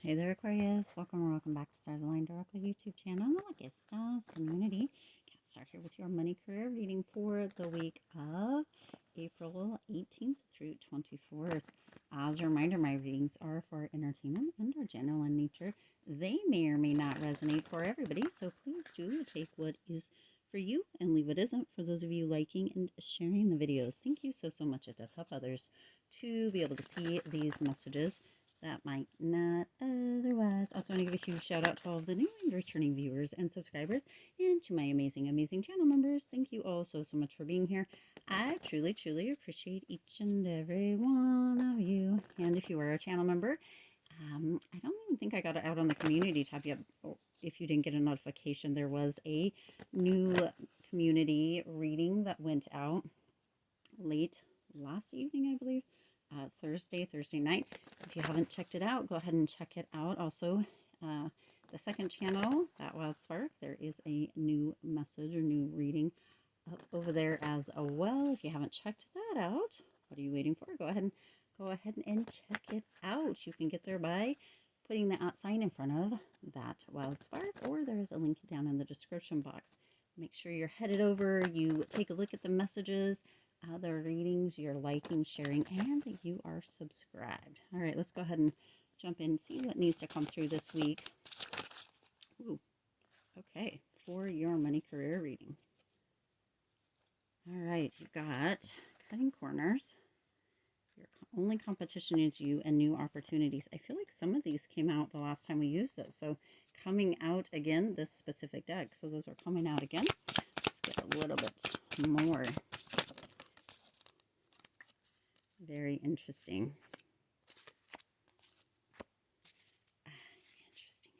Hey there, Aquarius. Welcome or welcome back to Stars Aligned Oracle YouTube channel and the Lucky Stars community. Cat Star here with your money career reading for the week of April 18th through 24th. As a reminder, my readings are for entertainment and are general in nature. They may or may not resonate for everybody, so please do take what is for you and leave what isn't for those of you liking and sharing the videos. Thank you so much. It does help others to be able to see these messages that might not otherwise. Also want to give a huge shout out to all of the new and returning viewers and subscribers, and to my amazing channel members. Thank you all so much for being here. I truly appreciate each and every one of you. And if you are a channel member, I don't even think I got it out on the community tab yet. If you didn't get a notification, there was a new community reading that went out late last evening, I believe. Thursday night. If you haven't checked it out, go ahead and check it out. Also, the second channel, That Wild Spark, there is a new message or new reading up over there as well. If you haven't checked that out, what are you waiting for? Go ahead and check it out. You can get there by putting the @ sign in front of That Wild Spark, or there's a link down in the description box. Make sure you're headed over, you take a look at the messages, the readings, you're liking, sharing, and that you are subscribed. All right, let's go ahead and jump in and see what needs to come through this week. Ooh, okay, for your money career reading. All right, you've got cutting corners. Your only competition is you and new opportunities. I feel like some of these came out the last time we used it. So coming out again, this specific deck. So those are coming out again. Let's get a little bit more. Very interesting. Interesting.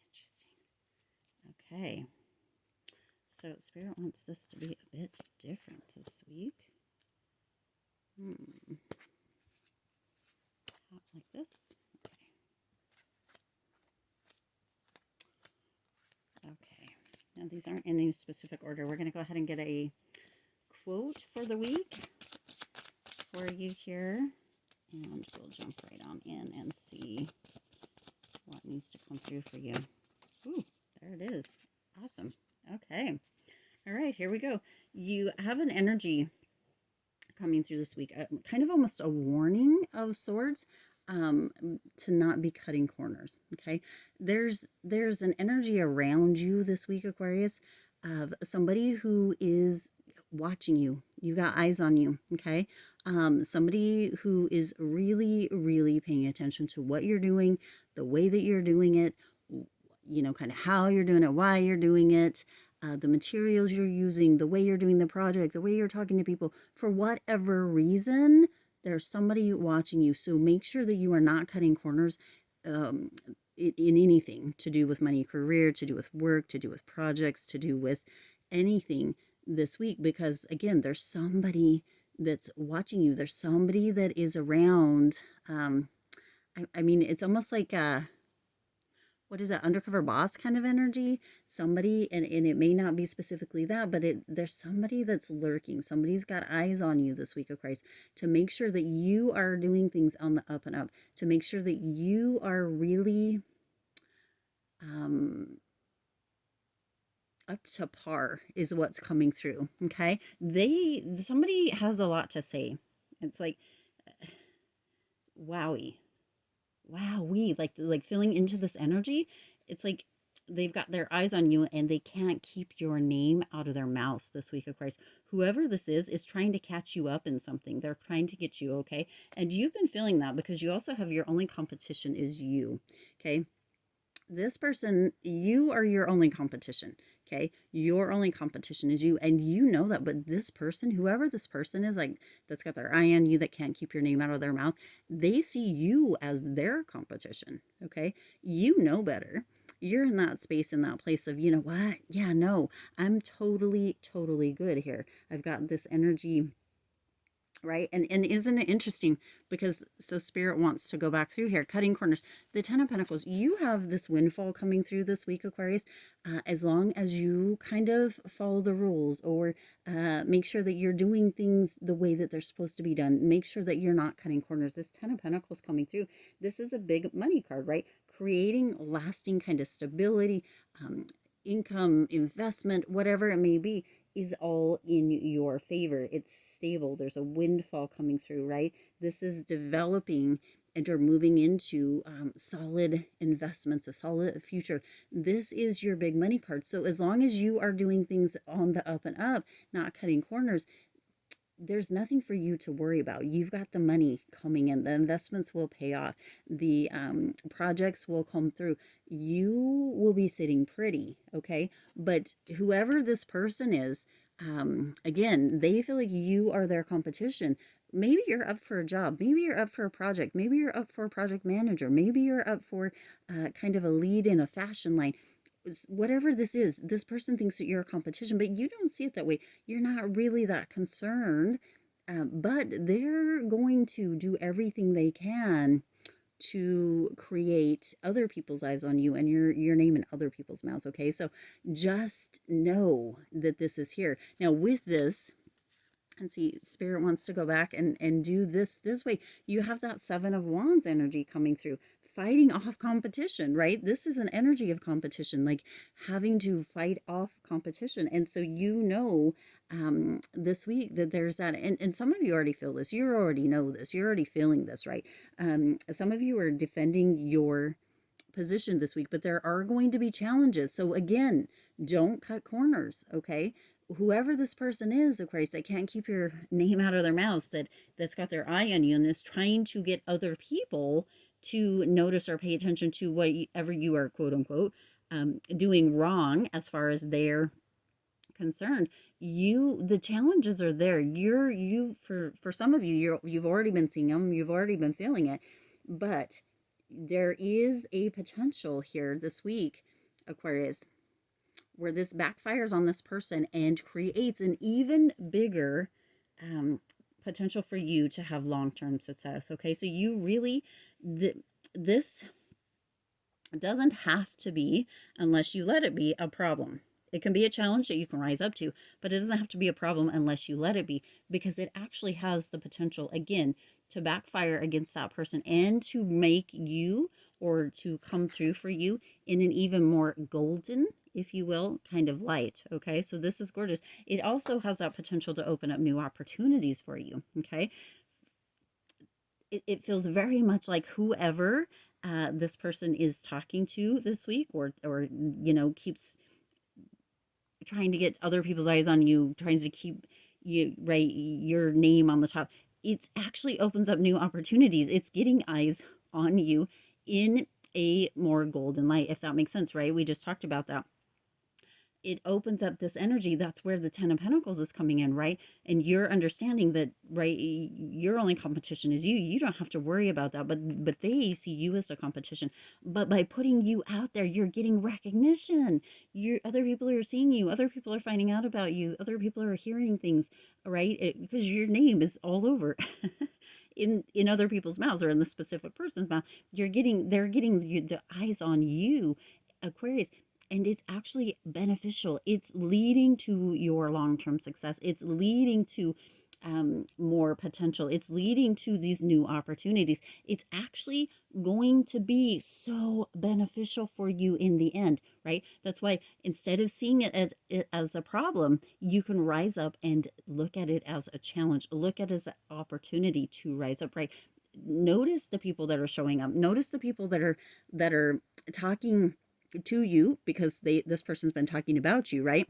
Okay. So Spirit wants this to be a bit different this week. Like this. Okay. Now these aren't in any specific order. We're going to go ahead and get a quote for the week for you here, and we'll jump right on in and see what needs to come through for you. Ooh, there it is. Awesome. Okay. All right, here we go. You have an energy coming through this week, kind of almost a warning of sorts, to not be cutting corners. Okay, there's an energy around you this week, Aquarius, of somebody who is watching you. You got eyes on you. Okay, somebody who is really paying attention to what you're doing, the way that you're doing it, you know, kind of how you're doing it, why you're doing it, the materials you're using, the way you're doing the project, the way you're talking to people. For whatever reason, there's somebody watching you. So make sure that you are not cutting corners in anything to do with money, career, to do with work, to do with projects, to do with anything this week. Because again, there's somebody that's watching you. There's somebody that is around. I mean, it's almost like what is that, undercover boss kind of energy. Somebody, and it may not be specifically that, but there's somebody that's lurking. Somebody's got eyes on you this week, of Christ, to make sure that you are doing things on the up and up, to make sure that you are really up to par is what's coming through. Okay, somebody has a lot to say. It's like wowee like feeling into this energy. It's like they've got their eyes on you and they can't keep your name out of their mouths this week, of Christ. Whoever this is trying to catch you up in something. They're trying to get you, okay? And you've been feeling that because you also have your only competition is you, okay? This person, you are your only competition. Okay, your only competition is you, and you know that. But this person, whoever this person is, like that's got their eye on you, that can't keep your name out of their mouth, they see you as their competition. Okay, you know better. You're in that space, in that place of, you know what? Yeah, no, I'm totally good here. I've got this energy, right? And isn't it interesting, because so Spirit wants to go back through here, cutting corners. The 10 of Pentacles, you have this windfall coming through this week, Aquarius, as long as you kind of follow the rules, or make sure that you're doing things the way that they're supposed to be done. Make sure that you're not cutting corners. This 10 of Pentacles coming through, this is a big money card, right? creating lasting kind of stability, income, investment, whatever it may be, is all in your favor. It's stable. There's a windfall coming through, right? This is developing and are moving into solid investments, a solid future. This is your big money card. So as long as you are doing things on the up and up, not cutting corners, there's nothing for you to worry about. You've got the money coming in. The investments will pay off. The projects will come through. You will be sitting pretty, okay? But whoever this person is, again, they feel like you are their competition. Maybe you're up for a job. Maybe you're up for a project. Maybe you're up for a project manager. Maybe you're up for kind of a lead in a fashion line. Whatever this is, this person thinks that you're a competition, but you don't see it that way. You're not really that concerned, but they're going to do everything they can to create other people's eyes on you and your name in other people's mouths. Okay, so just know that this is here. Now with this, and see, Spirit wants to go back and do this way. You have that Seven of Wands energy coming through, fighting off competition, right? This is an energy of competition, like having to fight off competition. And so this week that there's that, and some of you already feel this. You already know this. You're already feeling this, right? Some of you are defending your position this week, but there are going to be challenges. So again, don't cut corners, okay? Whoever this person is, Aquarius, that can't keep your name out of their mouths, that's got their eye on you and is trying to get other people to notice or pay attention to whatever you are, quote unquote, doing wrong as far as they're concerned. The challenges are there. For some of you, you've already been seeing them, you've already been feeling it, but there is a potential here this week, Aquarius, where this backfires on this person and creates an even bigger potential for you to have long-term success. Okay, so you really, this doesn't have to be, unless you let it be, a problem. It can be a challenge that you can rise up to, but it doesn't have to be a problem unless you let it be, because it actually has the potential, again, to backfire against that person and to make you, or to come through for you in an even more golden, if you will, kind of light. Okay, so this is gorgeous. It also has that potential to open up new opportunities for you. Okay, it feels very much like whoever this person is talking to this week, or keeps trying to get other people's eyes on you, trying to keep your name on the top. It actually opens up new opportunities. It's getting eyes on you in a more golden light, if that makes sense, right? We just talked about that. It opens up this energy. That's where the Ten of Pentacles is coming in, right? And you're understanding that, right, your only competition is you. You don't have to worry about that, but they see you as a competition. But by putting you out there, you're getting recognition. Other people are seeing you. Other people are finding out about you. Other people are hearing things, right? Because your name is all over. in other people's mouths, or in the specific person's mouth. They're getting the eyes on you, Aquarius. And it's actually beneficial. It's leading to your long-term success. It's leading to more potential. It's leading to these new opportunities. It's actually going to be so beneficial for you in the end, right? That's why instead of seeing it as a problem, you can rise up and look at it as a challenge. Look at it as an opportunity to rise up, right? Notice the people that are showing up. Notice the people that are talking to you, because this person's been talking about you, right?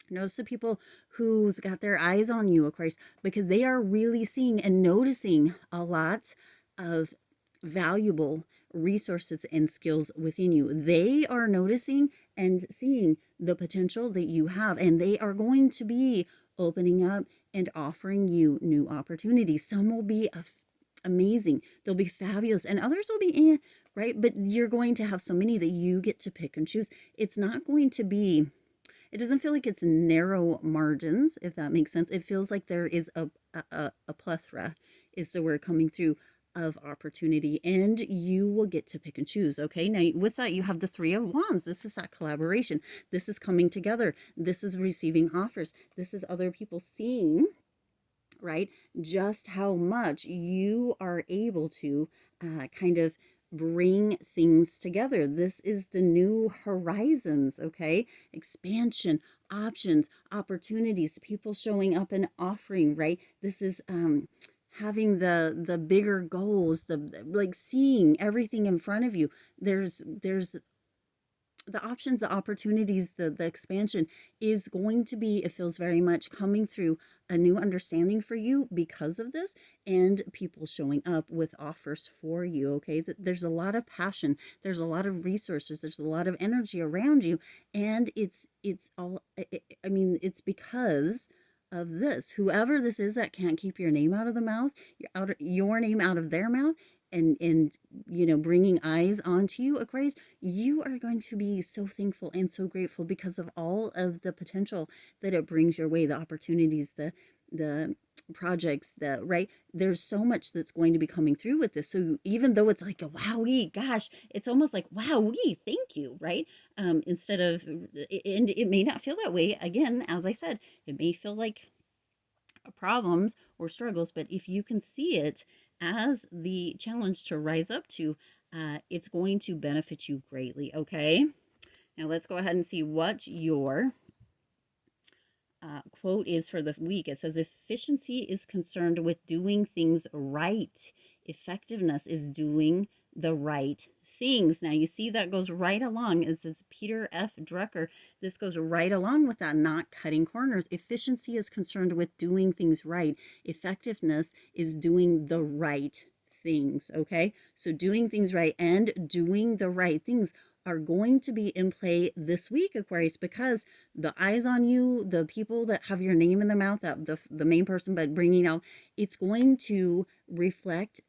Notice the people who's got their eyes on you, Aquarius, because they are really seeing and noticing a lot of valuable resources and skills within you. They are noticing and seeing the potential that you have, and they are going to be opening up and offering you new opportunities. Some will be amazing. They'll be fabulous, and others will be right? But you're going to have so many that you get to pick and choose. It's not going to be, it doesn't feel like it's narrow margins, if that makes sense. It feels like there is a plethora, is the word coming through, of opportunity, and you will get to pick and choose. Okay, now with that, you have the Three of Wands. This is that collaboration. This is coming together. This is receiving offers. This is other people seeing, right, just how much you are able to kind of bring things together. This is the new horizons, okay? Expansion, options, opportunities, people showing up and offering, right? This is having the bigger goals, the like seeing everything in front of you. There's the options, the opportunities, the expansion is going to be, it feels very much coming through a new understanding for you because of this, and people showing up with offers for you. Okay, there's a lot of passion, there's a lot of resources, there's a lot of energy around you, and it's all, I mean, it's because of this. Whoever this is that can't keep your name out of the mouth, your name out of their mouth, and you know, bringing eyes onto you, Aquarius, you are going to be so thankful and so grateful because of all of the potential that it brings your way, the opportunities, the projects, the right, there's so much that's going to be coming through with this. So even though it's like a wowee, gosh, it's almost like wowee, thank you, right? Instead of, and it may not feel that way, again, as I said, it may feel like problems or struggles, but if you can see it as the challenge to rise up to, it's going to benefit you greatly. Okay, now let's go ahead and see what your quote is for the week. It says, efficiency is concerned with doing things right. Effectiveness is doing the right things. Now you see that goes right along. It says Peter F. Drucker. This goes right along with that, not cutting corners. Efficiency is concerned with doing things right. Effectiveness is doing the right things. Okay, so doing things right and doing the right things are going to be in play this week, Aquarius, because the eyes on you, the people that have your name in their mouth, the main person, but bringing out, it's going to reflect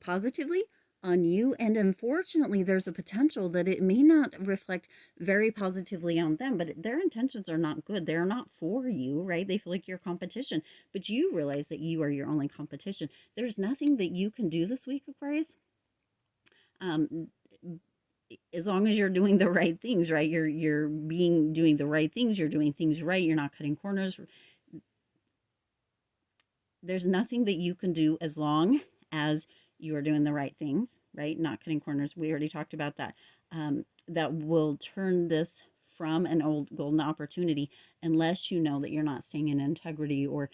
positively on you. And unfortunately, there's a potential that it may not reflect very positively on them, but their intentions are not good. They're not for you, right? They feel like you're competition, but you realize that you are your only competition. There's nothing that you can do this week, Aquarius. As long as you're doing the right things, right? You're doing the right things, you're doing things right, you're not cutting corners. There's nothing that you can do as long as you are doing the right things, right? Not cutting corners. We already talked about that. That will turn this from an old golden opportunity, unless you know that you're not staying in integrity, or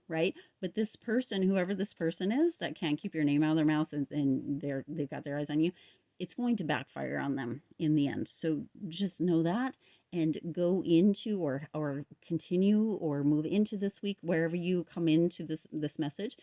right? But this person, whoever this person is that can't keep your name out of their mouth, and they've got their eyes on you, it's going to backfire on them in the end. So just know that, and go into, or continue or move into this week, wherever you come into this message,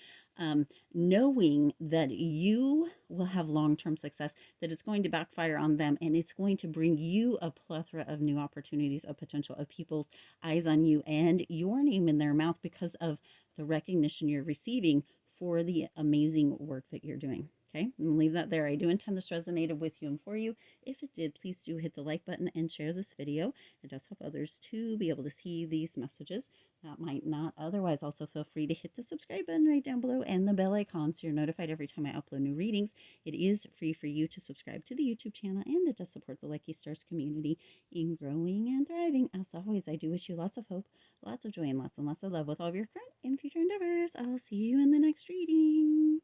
knowing that you will have long-term success, that it's going to backfire on them, and it's going to bring you a plethora of new opportunities, of potential, of people's eyes on you and your name in their mouth because of the recognition you're receiving for the amazing work that you're doing. Okay, I'm gonna leave that there. I do intend this resonated with you and for you. If it did, please do hit the like button and share this video. It does help others to be able to see these messages that might not otherwise. Also, feel free to hit the subscribe button right down below and the bell icon so you're notified every time I upload new readings. It is free for you to subscribe to the YouTube channel, and it does support the Lucky Stars community in growing and thriving. As always, I do wish you lots of hope, lots of joy, and lots of love with all of your current and future endeavors. I'll see you in the next reading.